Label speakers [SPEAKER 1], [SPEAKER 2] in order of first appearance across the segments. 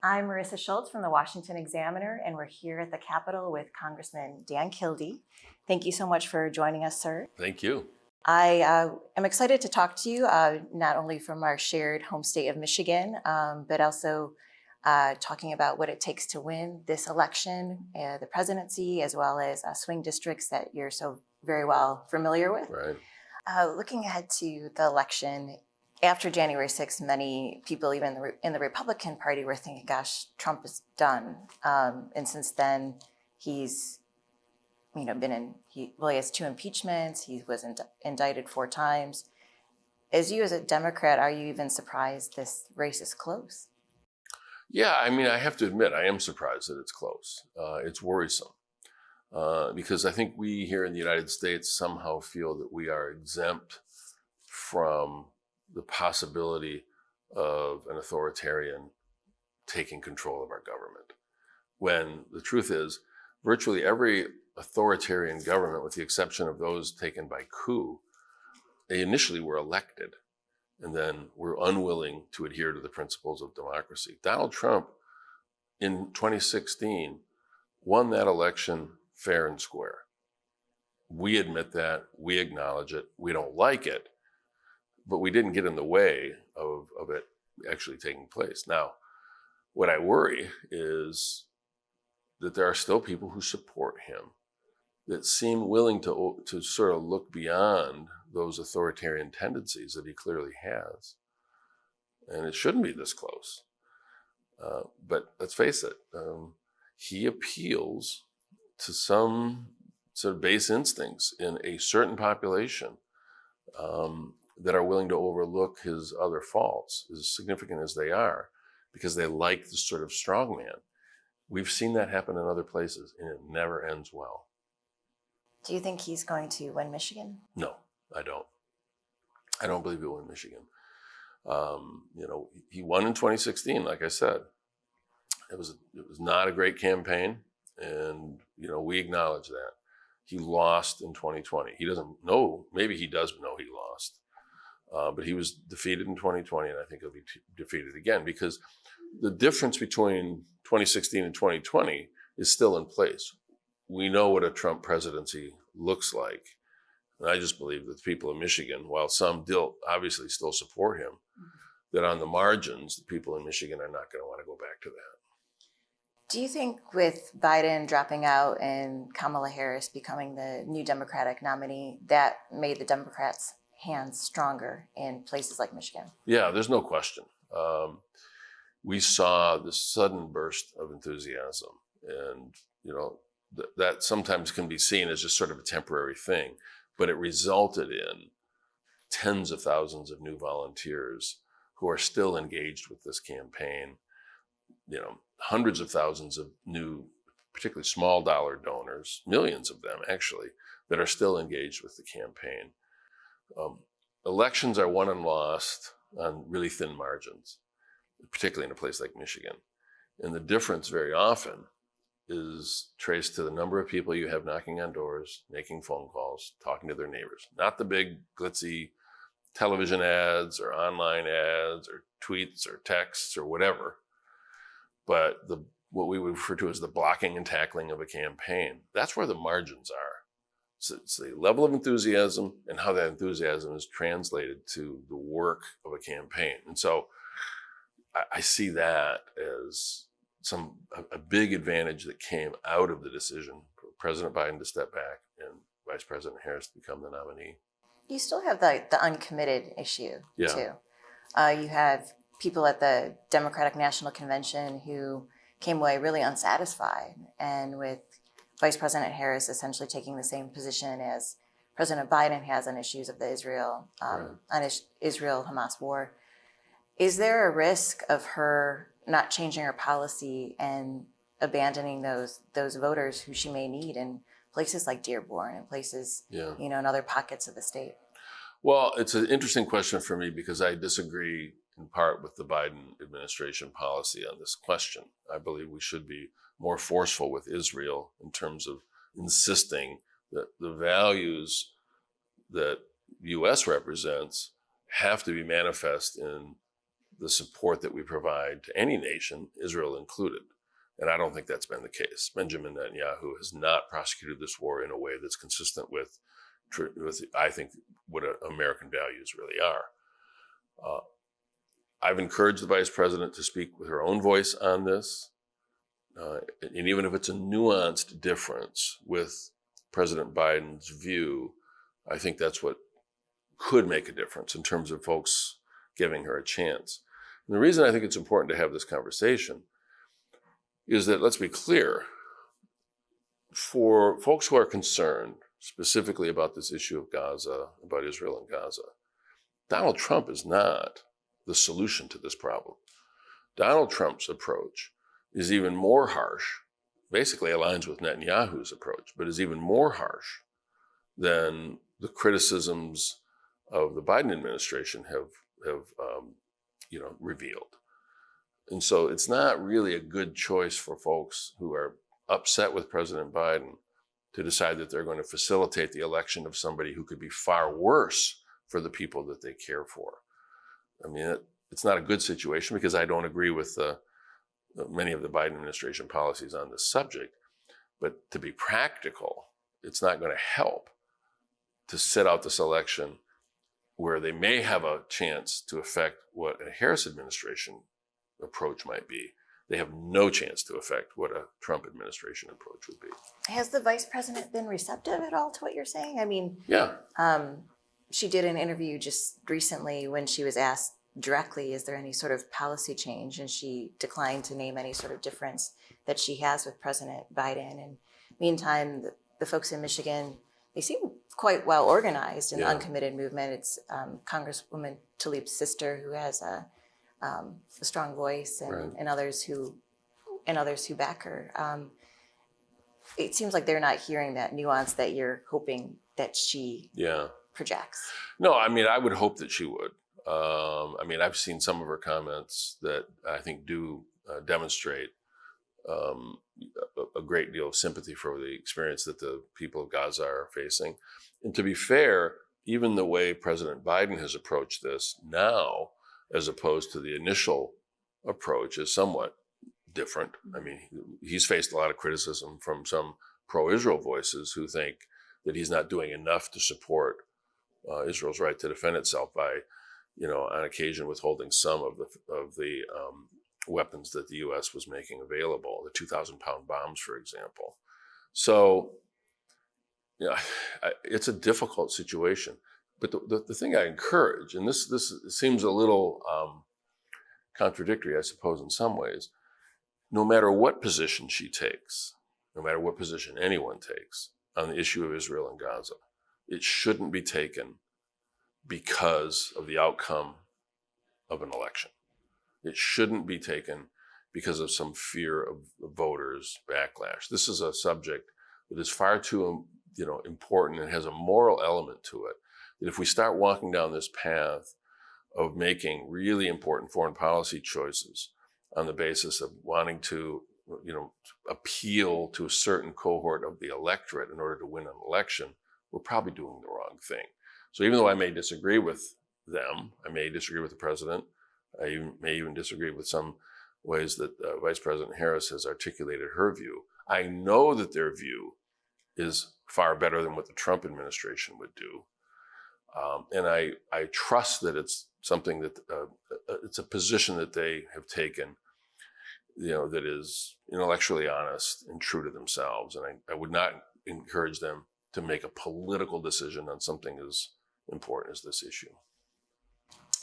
[SPEAKER 1] I'm Marissa Schultz from the Washington Examiner, and we're here at the Capitol with Congressman Dan Kildee. Thank you so much for joining us, sir.
[SPEAKER 2] Thank you.
[SPEAKER 1] I am excited to talk to you, not only from our shared home state of Michigan, but also talking about what it takes to win this election, the presidency, as well as swing districts that you're so very well familiar with.
[SPEAKER 2] Right.
[SPEAKER 1] Looking ahead to the election, after January 6th, many people, even in the Republican Party, were thinking, gosh, Trump is done. And since then, he's he has 2 impeachments. He was indicted 4 times. As a Democrat, are you even surprised this race is close?
[SPEAKER 2] Yeah, I mean, I have to admit, I am surprised that it's close. It's worrisome because I think we here in the United States somehow feel that we are exempt from the possibility of an authoritarian taking control of our government. When the truth is, virtually every authoritarian government, with the exception of those taken by coup, they initially were elected and then were unwilling to adhere to the principles of democracy. Donald Trump, in 2016, won that election fair and square. We admit that, we acknowledge it, we don't like it, but we didn't get in the way of it actually taking place. Now, what I worry is that there are still people who support him that seem willing to sort of look beyond those authoritarian tendencies that he clearly has. And it shouldn't be this close. But let's face it, he appeals to some sort of base instincts in a certain population that are willing to overlook his other faults, as significant as they are, because they like the sort of strongman. We've seen that happen in other places, and it never ends well.
[SPEAKER 1] Do you think he's going to win Michigan?
[SPEAKER 2] No, I don't. I don't believe he'll win Michigan. He won in 2016, like I said. It was not a great campaign, and we acknowledge that. He lost in 2020. He doesn't know. Maybe he does know he lost, but he was defeated in 2020, and I think he'll be defeated again because the difference between 2016 and 2020 is still in place. We know what a Trump presidency looks like. And I just believe that the people of Michigan, while some obviously still support him, that on the margins, the people in Michigan are not going to want to go back to that.
[SPEAKER 1] Do you think with Biden dropping out and Kamala Harris becoming the new Democratic nominee, that made the Democrats' hands stronger in places like Michigan?
[SPEAKER 2] Yeah, there's no question. We saw this sudden burst of enthusiasm, and that sometimes can be seen as just sort of a temporary thing, but it resulted in tens of thousands of new volunteers who are still engaged with this campaign. Hundreds of thousands of new, particularly small dollar donors, millions of them actually, that are still engaged with the campaign. Elections are won and lost on really thin margins, particularly in a place like Michigan. And the difference very often is traced to the number of people you have knocking on doors, making phone calls, talking to their neighbors. Not the big glitzy television ads or online ads or tweets or texts or whatever, but what we would refer to as the blocking and tackling of a campaign. That's where the margins are. So it's the level of enthusiasm and how that enthusiasm is translated to the work of a campaign. And so I see that as a big advantage that came out of the decision for President Biden to step back and Vice President Harris to become the nominee.
[SPEAKER 1] You still have the uncommitted issue, too. You have people at the Democratic National Convention who came away really unsatisfied, and with Vice President Harris essentially taking the same position as President Biden has on issues of the Israel-Hamas war. Is there a risk of her not changing her policy and abandoning those voters who she may need in places like Dearborn and places, in other pockets of the state?
[SPEAKER 2] Well, it's an interesting question for me because I disagree in part with the Biden administration policy on this question. I believe we should be more forceful with Israel in terms of insisting that the values that the U.S. represents have to be manifest in the support that we provide to any nation, Israel included. And I don't think that's been the case. Benjamin Netanyahu has not prosecuted this war in a way that's consistent with I think, what American values really are. I've encouraged the vice president to speak with her own voice on this. And even if it's a nuanced difference with President Biden's view, I think that's what could make a difference in terms of folks giving her a chance. And the reason I think it's important to have this conversation is that, let's be clear, for folks who are concerned specifically about this issue of Gaza, about Israel and Gaza, Donald Trump is not the solution to this problem. Donald Trump's approach is even more harsh, basically aligns with Netanyahu's approach, but is even more harsh than the criticisms of the Biden administration have revealed. And so it's not really a good choice for folks who are upset with President Biden to decide that they're going to facilitate the election of somebody who could be far worse for the people that they care for. I mean, it's not a good situation, because I don't agree with many of the Biden administration policies on this subject. But to be practical, it's not going to help to sit out this election where they may have a chance to affect what a Harris administration approach might be. They have no chance to affect what a Trump administration approach would be.
[SPEAKER 1] Has the vice president been receptive at all to what you're saying? I mean,
[SPEAKER 2] yeah.
[SPEAKER 1] She did an interview just recently when she was asked directly, is there any sort of policy change? And she declined to name any sort of difference that she has with President Biden. And meantime, the folks in Michigan, they seem quite well organized in the uncommitted movement. It's Congresswoman Tlaib's sister who has a strong voice, and others who back her. It seems like they're not hearing that nuance that you're hoping that she projects.
[SPEAKER 2] No, I mean, I would hope that she would. I mean, I've seen some of her comments that I think do demonstrate a great deal of sympathy for the experience that the people of Gaza are facing. And to be fair, even the way President Biden has approached this now, as opposed to the initial approach, is somewhat different. I mean, he's faced a lot of criticism from some pro-Israel voices who think that he's not doing enough to support Israel's right to defend itself by, on occasion withholding some of the weapons that the U.S. was making available, the 2,000-pound bombs, for example. So, it's a difficult situation. But the thing I encourage, and this seems a little contradictory, I suppose, in some ways, no matter what position she takes, no matter what position anyone takes on the issue of Israel and Gaza, it shouldn't be taken because of the outcome of an election. It shouldn't be taken because of some fear of the voters' backlash. This is a subject that is far too important and has a moral element to it, that if we start walking down this path of making really important foreign policy choices on the basis of wanting to, appeal to a certain cohort of the electorate in order to win an election, we're probably doing the wrong thing. So even though I may disagree with them, I may disagree with the president, I may even disagree with some ways that Vice President Harris has articulated her view, I know that their view is far better than what the Trump administration would do. And I trust that it's something that, it's a position that they have taken, that is intellectually honest and true to themselves. And I would not encourage them to make a political decision on something as important as this issue.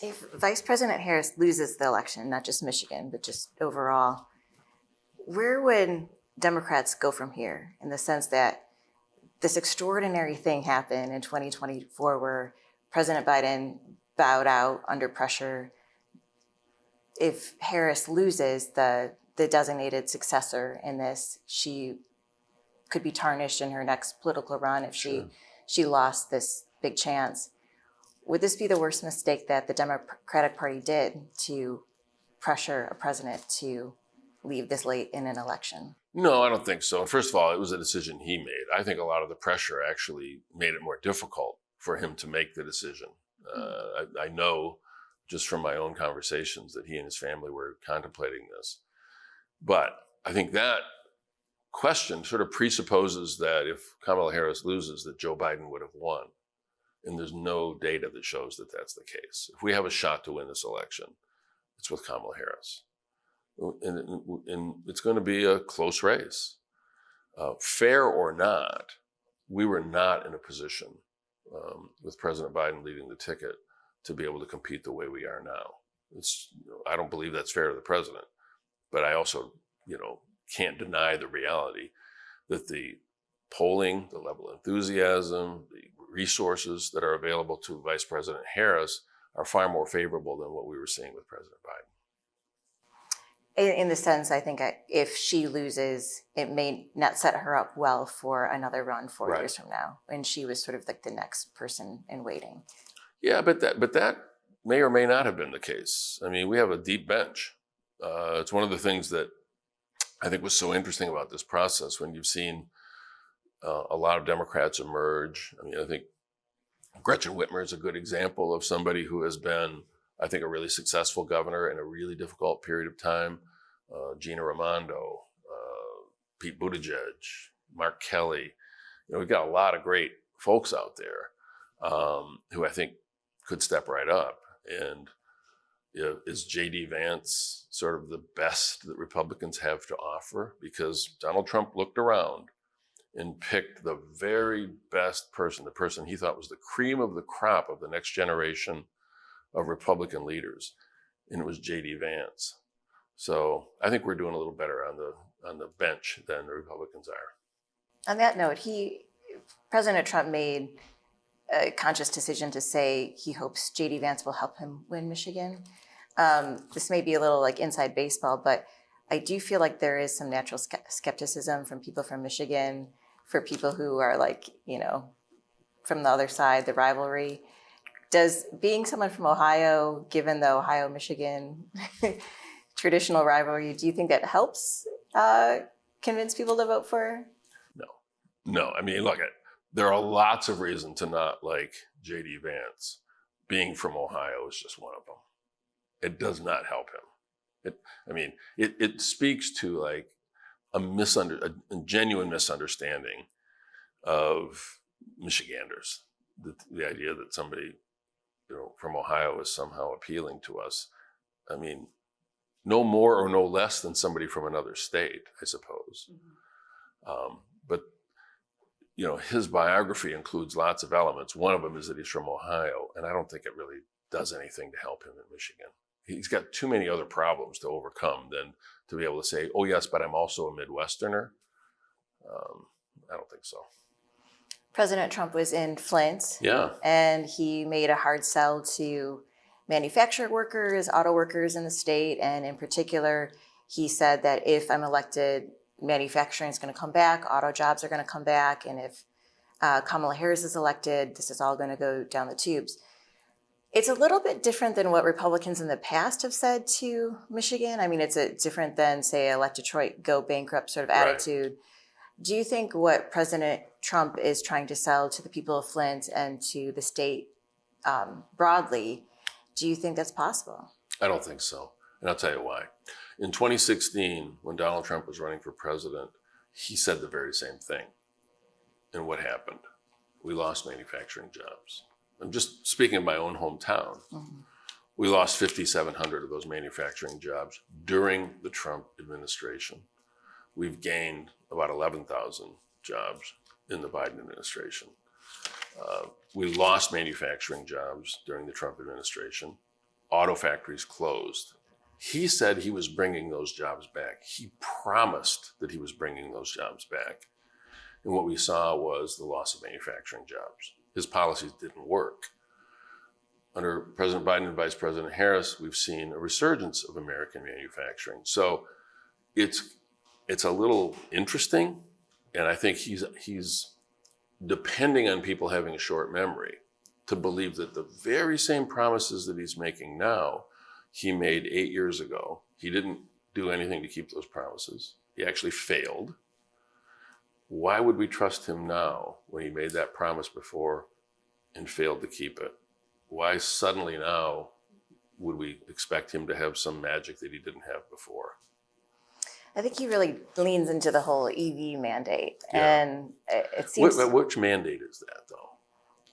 [SPEAKER 1] If Vice President Harris loses the election, not just Michigan, but just overall, where would Democrats go from here, in the sense that this extraordinary thing happened in 2024 where President Biden bowed out under pressure? If Harris loses, the designated successor in this, she could be tarnished in her next political run if she lost this big chance. Would this be the worst mistake that the Democratic Party did, to pressure a president to leave this late in an election?
[SPEAKER 2] No, I don't think so. First of all, it was a decision he made. I think a lot of the pressure actually made it more difficult for him to make the decision. I know just from my own conversations that he and his family were contemplating this. But I think that question sort of presupposes that if Kamala Harris loses, that Joe Biden would have won. And there's no data that shows that that's the case. If we have a shot to win this election, it's with Kamala Harris. And it's going to be a close race. Fair or not, we were not in a position with President Biden leading the ticket to be able to compete the way we are now. I don't believe that's fair to the president, but I also, can't deny the reality that the polling, the level of enthusiasm, the resources that are available to Vice President Harris are far more favorable than what we were seeing with President Biden.
[SPEAKER 1] In the sense, I think if she loses, it may not set her up well for another run 4
[SPEAKER 2] Right.
[SPEAKER 1] years from now, when she was sort of like the next person in waiting.
[SPEAKER 2] Yeah, but that may or may not have been the case. I mean, we have a deep bench. It's one of the things that I think was so interesting about this process when you've seen a lot of Democrats emerge. I mean, I think Gretchen Whitmer is a good example of somebody who has been, I think, a really successful governor in a really difficult period of time. Gina Raimondo, Pete Buttigieg, Mark Kelly. We've got a lot of great folks out there who I think could step right up. And is J.D. Vance sort of the best that Republicans have to offer? Because Donald Trump looked around and picked the very best person, the person he thought was the cream of the crop of the next generation of Republican leaders, and it was J.D. Vance. So I think we're doing a little better on the bench than the Republicans are.
[SPEAKER 1] On that note, President Trump made a conscious decision to say he hopes J.D. Vance will help him win Michigan. This may be a little like inside baseball, but I do feel like there is some natural skepticism from people from Michigan, for people who are like, from the other side, the rivalry. Does being someone from Ohio, given the Ohio-Michigan traditional rivalry, do you think that helps convince people to vote for?
[SPEAKER 2] No. I mean, look, there are lots of reasons to not like J.D. Vance. Being from Ohio is just one of them. It does not help him. It speaks to like a genuine misunderstanding of Michiganders. The idea that somebody, from Ohio is somehow appealing to us. I mean, no more or no less than somebody from another state, I suppose. Mm-hmm. But his biography includes lots of elements. One of them is that he's from Ohio, and I don't think it really does anything to help him in Michigan. He's got too many other problems to overcome than to be able to say, oh yes, but I'm also a Midwesterner. I don't think so.
[SPEAKER 1] President Trump was in Flint.
[SPEAKER 2] Yeah.
[SPEAKER 1] And he made a hard sell to manufacturing workers, auto workers in the state. And in particular, he said that if I'm elected, manufacturing is going to come back, auto jobs are going to come back. And if Kamala Harris is elected, this is all going to go down the tubes. It's a little bit different than what Republicans in the past have said to Michigan. I mean, it's different than, say, a let Detroit go bankrupt sort of attitude. Right. Do you think what President Trump is trying to sell to the people of Flint and to the state broadly, do you think that's possible?
[SPEAKER 2] I don't think so. And I'll tell you why. In 2016, when Donald Trump was running for president, he said the very same thing. And what happened? We lost manufacturing jobs. I'm just speaking of my own hometown. Mm-hmm. We lost 5,700 of those manufacturing jobs during the Trump administration. We've gained about 11,000 jobs in the Biden administration. We lost manufacturing jobs during the Trump administration. Auto factories closed. He said he was bringing those jobs back. He promised that he was bringing those jobs back. And what we saw was the loss of manufacturing jobs. His policies didn't work. Under President Biden and Vice President Harris, we've seen a resurgence of American manufacturing. So it's a little interesting, and I think he's depending on people having a short memory to believe that the very same promises that he's making now, he made 8 years ago. He didn't do anything to keep those promises. He actually failed. Why would we trust him now when he made that promise before and failed to keep it? Why suddenly now would we expect him to have some magic that he didn't have before?
[SPEAKER 1] I think he really leans into the whole EV mandate,
[SPEAKER 2] Yeah.
[SPEAKER 1] and it seems.
[SPEAKER 2] Which mandate is that, though?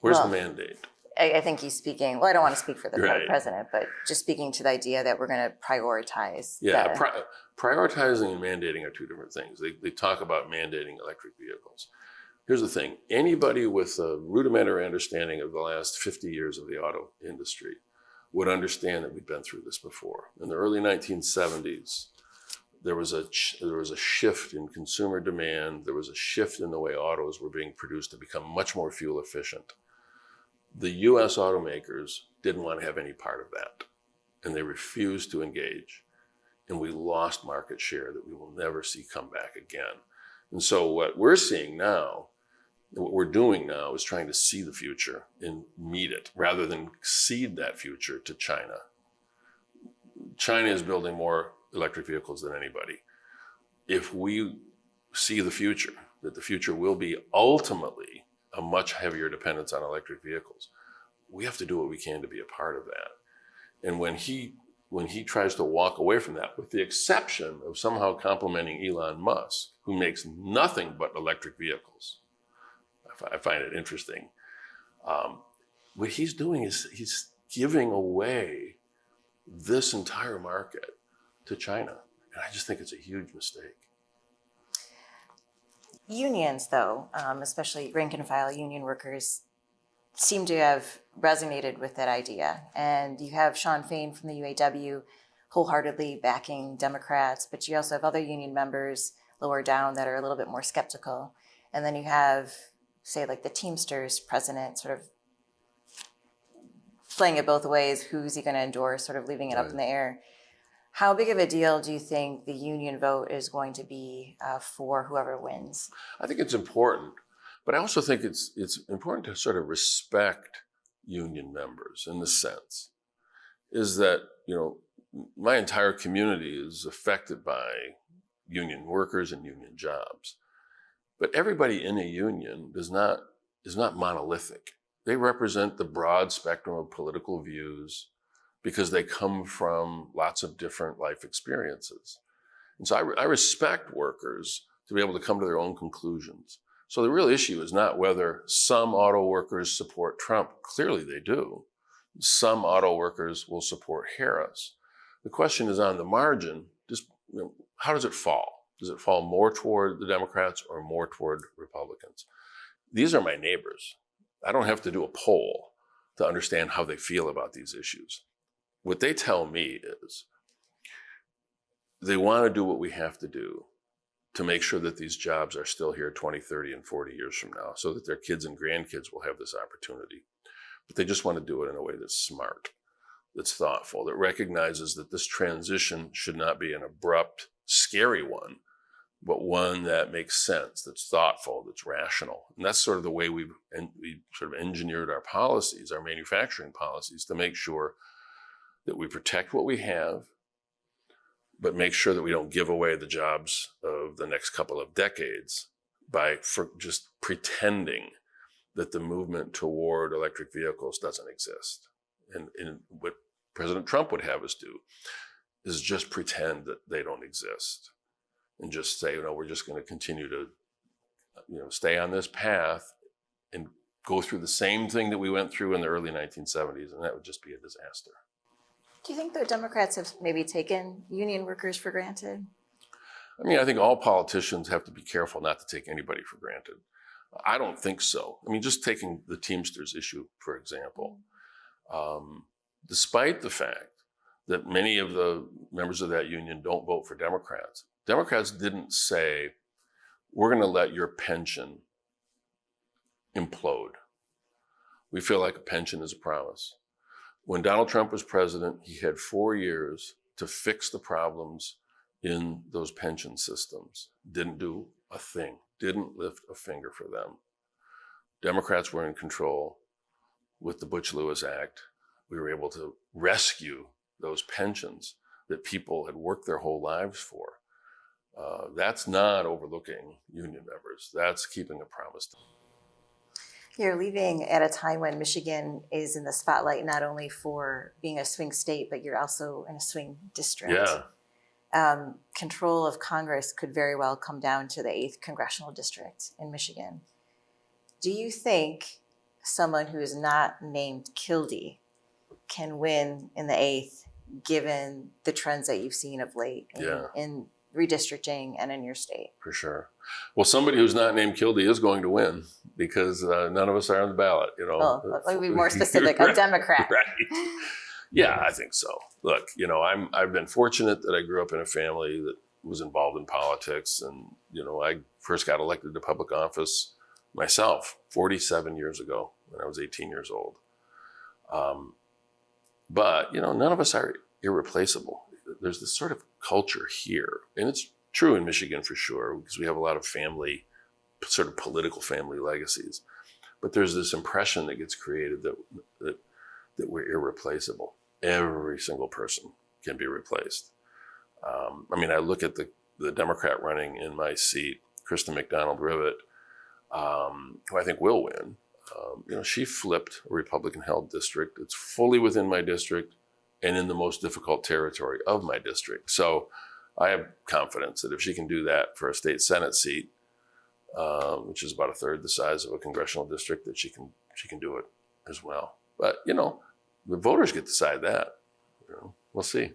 [SPEAKER 2] Where's
[SPEAKER 1] Well,
[SPEAKER 2] the mandate?
[SPEAKER 1] I think he's speaking. Well, I don't want to speak for the
[SPEAKER 2] Right.
[SPEAKER 1] president, but just speaking to the idea that we're going to prioritize.
[SPEAKER 2] Yeah,
[SPEAKER 1] the-
[SPEAKER 2] prioritizing and mandating are two different things. They talk about mandating electric vehicles. Here's the thing. Anybody with a rudimentary understanding of the last 50 years of the auto industry would understand that we've been through this before. In the early 1970s, there was a shift in consumer demand. There was a shift in the way autos were being produced to become much more fuel efficient. The US automakers didn't want to have any part of that, and they refused to engage. And we lost market share that we will never see come back again. And so what we're seeing now, what we're doing now is trying to see the future and meet it rather than cede that future to China. China is building more electric vehicles than anybody. If we see the future, that the future will be ultimately a much heavier dependence on electric vehicles, we have to do what we can to be a part of that. And when he tries to walk away from that, with the exception of somehow complimenting Elon Musk, who makes nothing but electric vehicles, I find it interesting. What he's doing is he's giving away this entire market to China. And I just think it's a huge mistake.
[SPEAKER 1] Unions, though, especially rank and file union workers, seem to have resonated with that idea. And you have Sean Fain from the UAW wholeheartedly backing Democrats, but you also have other union members lower down that are a little bit more skeptical. And then you have, say, like the Teamsters president sort of playing it both ways. Who's he going to endorse, sort of leaving it up in the air. How big of a deal do you think the union vote is going to be for whoever wins?
[SPEAKER 2] I think it's important, but I also think it's important to sort of respect union members in the sense is that, my entire community is affected by union workers and union jobs. But everybody in a union is not monolithic. They represent the broad spectrum of political views because they come from lots of different life experiences. And so I respect workers to be able to come to their own conclusions. So the real issue is not whether some auto workers support Trump. Clearly they do. Some auto workers will support Harris. The question is on the margin, just how does it fall? Does it fall more toward the Democrats or more toward Republicans? These are my neighbors. I don't have to do a poll to understand how they feel about these issues. What they tell me is they want to do what we have to do to make sure that these jobs are still here 20, 30, and 40 years from now so that their kids and grandkids will have this opportunity. But they just want to do it in a way that's smart, that's thoughtful, that recognizes that this transition should not be an abrupt, scary one, but one that makes sense, that's thoughtful, that's rational. And that's sort of the way we sort of engineered our policies, our manufacturing policies, to make sure that we protect what we have, but make sure that we don't give away the jobs of the next couple of decades by just pretending that the movement toward electric vehicles doesn't exist. And what President Trump would have us do is just pretend that they don't exist and just say, we're just going to continue to, stay on this path and go through the same thing that we went through in the early 1970s, and that would just be a disaster.
[SPEAKER 1] Do you think the Democrats have maybe taken union workers for granted?
[SPEAKER 2] I think all politicians have to be careful not to take anybody for granted. I don't think so. Just taking the Teamsters issue, for example, despite the fact that many of the members of that union don't vote for Democrats, Democrats didn't say, we're going to let your pension implode. We feel like a pension is a promise. When Donald Trump was president, he had 4 years to fix the problems in those pension systems. Didn't do a thing, didn't lift a finger for them. Democrats were in control. With the Butch-Lewis Act, we were able to rescue those pensions that people had worked their whole lives for. That's not overlooking union members. That's keeping a promise.
[SPEAKER 1] You're leaving at a time when Michigan is in the spotlight, not only for being a swing state, but you're also in a swing district.
[SPEAKER 2] Yeah.
[SPEAKER 1] Control of Congress could very well come down to the 8th congressional district in Michigan. Do you think someone who is not named Kildee can win in the 8th, given the trends that you've seen of late in redistricting and in your state?
[SPEAKER 2] For sure. Well, somebody who's not named Kildee is going to win because none of us are on the ballot, you know.
[SPEAKER 1] Well, let me be more specific, a Democrat.
[SPEAKER 2] Right. Yeah, I think so. Look, you know, I've been fortunate that I grew up in a family that was involved in politics. And, you know, I first got elected to public office myself 47 years ago when I was 18 years old. But, you know, none of us are irreplaceable. There's this sort of culture here, and it's true in Michigan for sure, because we have a lot of family, sort of political family legacies. But there's this impression that gets created that we're irreplaceable. Every single person can be replaced. I mean, I look at the Democrat running in my seat, Kristen McDonald-Rivet, who I think will win. You know, she flipped a Republican-held district. It's fully within my district and in the most difficult territory of my district. So I have confidence that if she can do that for a state Senate seat, which is about a third the size of a congressional district, that she can do it as well. But, you know, the voters get to decide that. You know, we'll see.